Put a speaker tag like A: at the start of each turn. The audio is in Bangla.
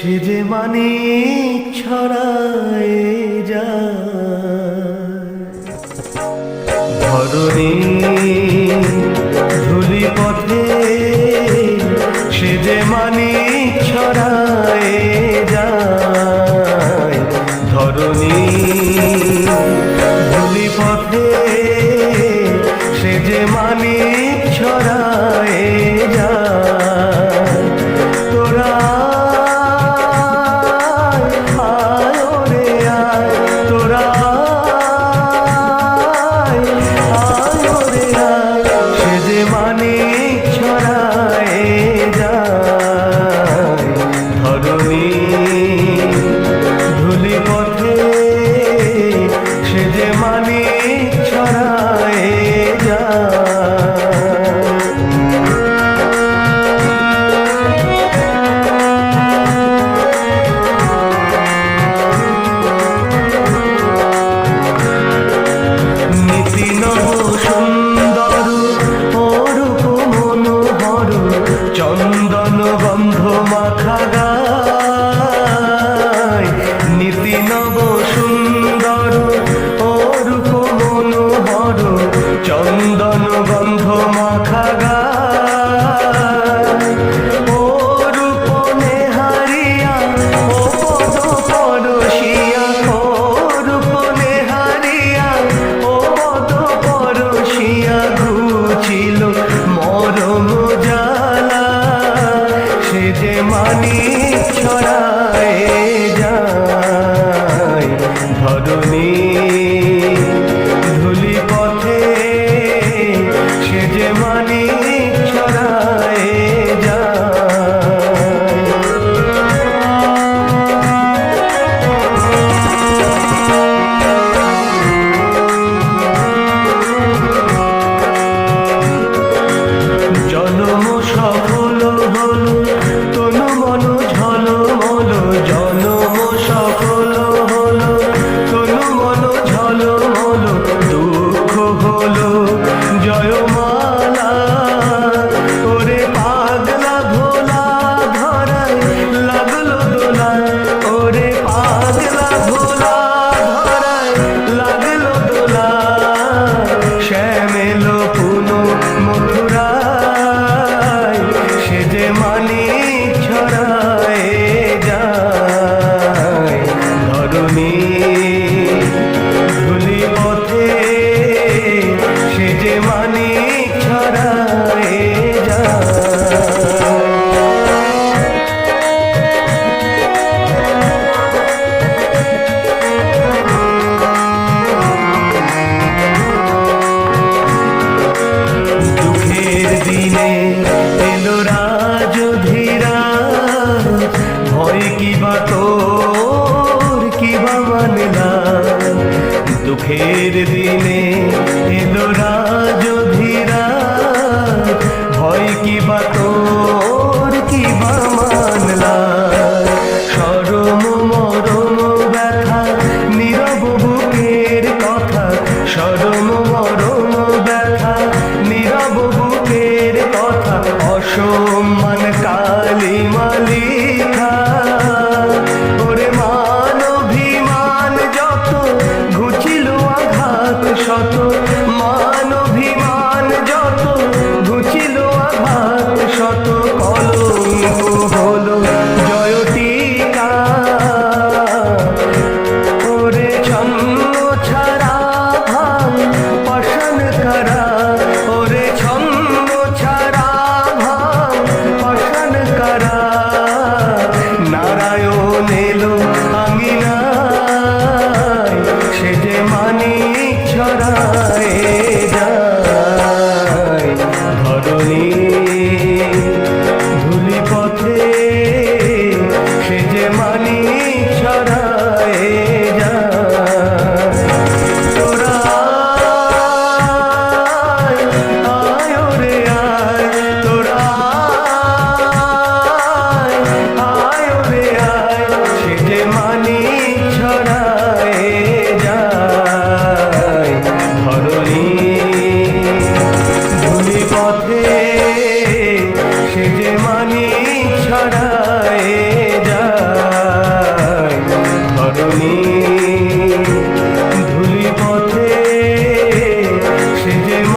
A: সে যে মানিক ছড়ায় যায় ধরণী ধূলি পথে, সে যে মানিক ছড়ায় যায় ধরণী ধূলি পথে, সে যে মানিক ছড়ায় যায়। তোরা আয় রে আয়, তোরা আয় রে আয়, সে যে মানিক ছড়ায় যায় ধরণী ধূলি পথে, সে যে মানিক ছড়ায় যায়। চন্দন গন্ধ মাখা গায়, নীতি নব সুন্দর ও রূপ মনোহর, চন্দন গন্ধ মাখা গায়। ও রূপ নেহারিয়া ও পদ পরশিয়া, ও রূপ নেহারিয়া ও পদ পরশিয়া, ঘুচিল মরম জালা, সে যে মানিক ছড়ায় যায় ধরণী ধূলি পথে, সে যে মানিক ছড়ায় জনম সফল হলো তনু মন ঝলমল, জনম সফল হলো তনু মন ঝলমল, দুঃখ হলো জয়মালা, ওরে পাগলা ভোলা ধরায় লাগলো দোলায়, ওরে পাগলা ভোলা ধরায় লাগলো দোলায়, শ্যামেলো পুনো মথুরায়, সে যে মানিক ছড়ায় যায় ধরণী ধূলি পথে, সে যে মানিক ছড়ায় যায়। দুঃখের দিনে এলো রাজধীরা, ভয় কিবা তোর কিবা মানলা, দুঃখের দিনে এলো রাজধীরা, ভয় কিবা তোর কিবা মানলা, সরম মরম ব্যথা নীরব বুকের কথা, সরম মরম ব্যথা নীরব বুকের কথা, অসম্মান কালিমা লিখা, ওরে মান অভিমান যত ঘুচিল আঘাত শত, মান অভিমান যত ঘুচিল আঘাত শত, কলঙ্ক হলো জয় টিকা, ওরে ছন্ন ছাড়া ভাঙ পাষাণ কারা, ওরে ছন্ন ছাড়া ভাঙ পাষাণ কারা, নারায়ণ এলো আঙিনায়, সে যে মানিক ছড়ায় যায় ধরণী ধূলি পথে, নীল